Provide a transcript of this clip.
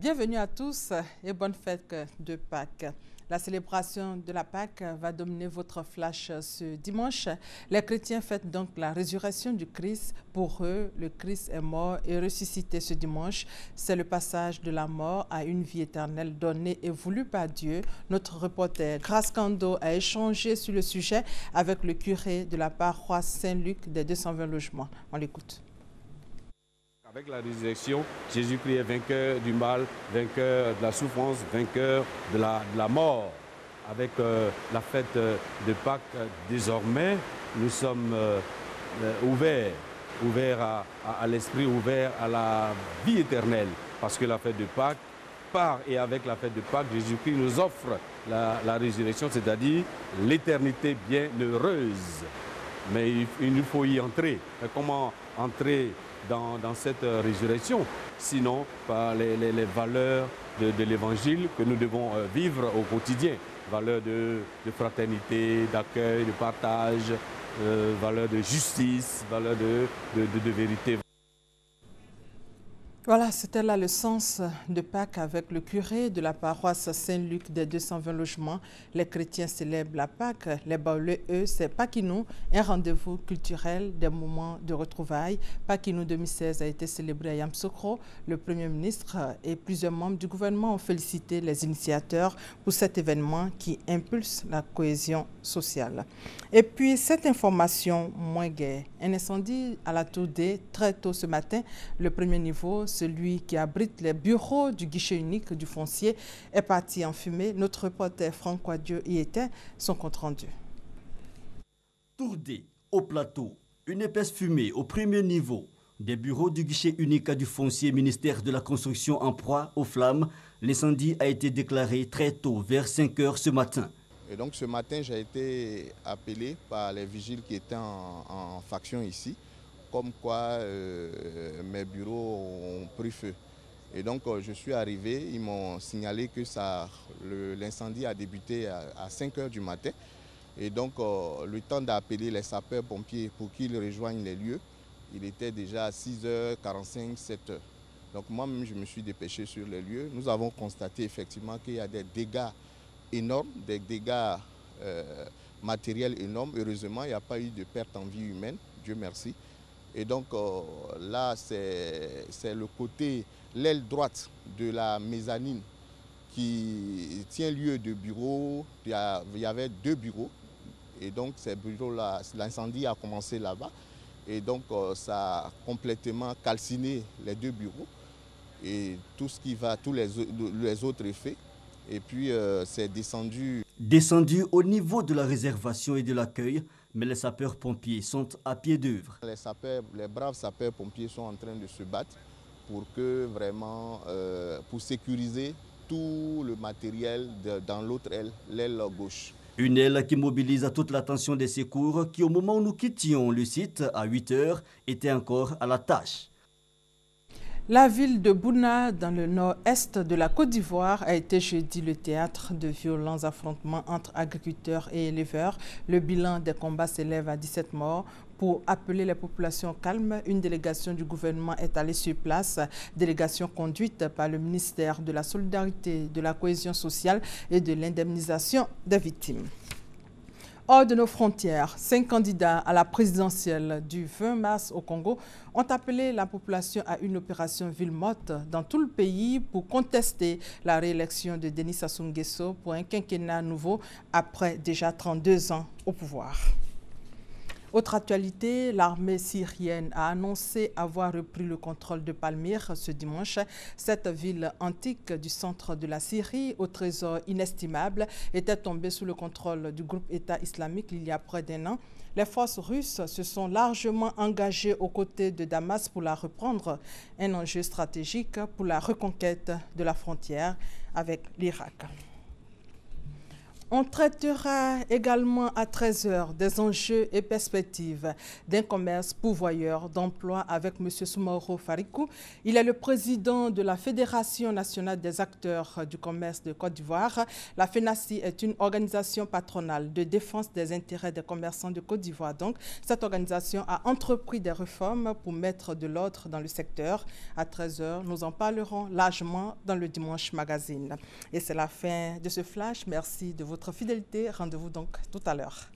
Bienvenue à tous et bonne fête de Pâques. La célébration de la Pâques va dominer votre flash ce dimanche. Les chrétiens fêtent donc la résurrection du Christ. Pour eux, le Christ est mort et ressuscité ce dimanche. C'est le passage de la mort à une vie éternelle donnée et voulue par Dieu. Notre reporter Grace Kando a échangé sur le sujet avec le curé de la paroisse Saint-Luc des 220 logements. On l'écoute. Avec la résurrection, Jésus-Christ est vainqueur du mal, vainqueur de la souffrance, vainqueur de la mort. Avec la fête de Pâques, désormais, nous sommes ouverts à l'esprit, ouverts à la vie éternelle. Parce que la fête de Pâques, par et avec la fête de Pâques, Jésus-Christ nous offre la résurrection, c'est-à-dire l'éternité bienheureuse. Mais il nous faut y entrer. Mais comment entrer dans cette résurrection, sinon par les valeurs de l'évangile que nous devons vivre au quotidien. Valeurs de fraternité, d'accueil, de partage, valeurs de justice, valeurs de vérité. Voilà, c'était là le sens de Pâques avec le curé de la paroisse Saint-Luc des 220 logements. Les chrétiens célèbrent la Pâques. Les Baoulés, eux, c'est Paquinou, un rendez-vous culturel, des moments de retrouvailles. Paquinou 2016 a été célébré à Yamoussoukro. Le Premier ministre et plusieurs membres du gouvernement ont félicité les initiateurs pour cet événement qui impulse la cohésion sociale. Et puis, cette information moins gaie, un incendie à la Tour D très tôt ce matin, le premier niveau, celui qui abrite les bureaux du guichet unique du foncier, est parti en fumée. Notre reporter Franck Quadieu y était, son compte rendu. Tour D, au plateau, une épaisse fumée au premier niveau. Des bureaux du guichet unique du foncier ministère de la construction en proie aux flammes. L'incendie a été déclaré très tôt, vers 5 heures ce matin. Et donc ce matin, j'ai été appelé par les vigiles qui étaient en faction ici, comme quoi mes bureaux ont pris feu. Et donc je suis arrivé, ils m'ont signalé que l'incendie a débuté à 5 heures du matin. Et donc le temps d'appeler les sapeurs-pompiers pour qu'ils rejoignent les lieux, il était déjà à 6h45, 7h. Donc moi-même, je me suis dépêché sur les lieux. Nous avons constaté effectivement qu'il y a des dégâts énormes, des dégâts matériels énormes. Heureusement, il n'y a pas eu de perte en vie humaine, Dieu merci. Et donc là, c'est le côté, l'aile droite de la mezzanine qui tient lieu de bureaux. Il y avait 2 bureaux. Et donc ces bureaux-là, l'incendie a commencé là-bas. Et donc ça a complètement calciné les 2 bureaux. Et tout ce qui va, tous les autres effets. Et puis c'est descendu. Descendu au niveau de la réservation et de l'accueil, mais les sapeurs-pompiers sont à pied d'œuvre. Les braves sapeurs-pompiers sont en train de se battre pour que vraiment, pour sécuriser tout le matériel dans l'autre aile, l'aile gauche. Une aile qui mobilise toute l'attention des secours qui, au moment où nous quittions le site à 8 heures, était encore à la tâche. La ville de Bouna, dans le nord-est de la Côte d'Ivoire, a été jeudi le théâtre de violents affrontements entre agriculteurs et éleveurs. Le bilan des combats s'élève à 17 morts. Pour appeler les populations au calme, une délégation du gouvernement est allée sur place, délégation conduite par le ministère de la Solidarité, de la Cohésion sociale et de l'indemnisation des victimes. Hors de nos frontières, 5 candidats à la présidentielle du 20 mars au Congo ont appelé la population à une opération ville morte dans tout le pays pour contester la réélection de Denis Sassou Nguesso pour un quinquennat nouveau après déjà 32 ans au pouvoir. Autre actualité, l'armée syrienne a annoncé avoir repris le contrôle de Palmyre ce dimanche. Cette ville antique du centre de la Syrie, au trésor inestimable, était tombée sous le contrôle du groupe État islamique il y a près d'1 an. Les forces russes se sont largement engagées aux côtés de Damas pour la reprendre, un enjeu stratégique pour la reconquête de la frontière avec l'Irak. On traitera également à 13 h des enjeux et perspectives d'un commerce pourvoyeur d'emploi avec M. Soumaoro Farikou. Il est le président de la Fédération nationale des acteurs du commerce de Côte d'Ivoire. La FENACI est une organisation patronale de défense des intérêts des commerçants de Côte d'Ivoire. Donc, cette organisation a entrepris des réformes pour mettre de l'ordre dans le secteur. À 13 h, nous en parlerons largement dans le Dimanche Magazine. Et c'est la fin de ce flash. Merci de votre fidélité. Rendez-vous donc tout à l'heure.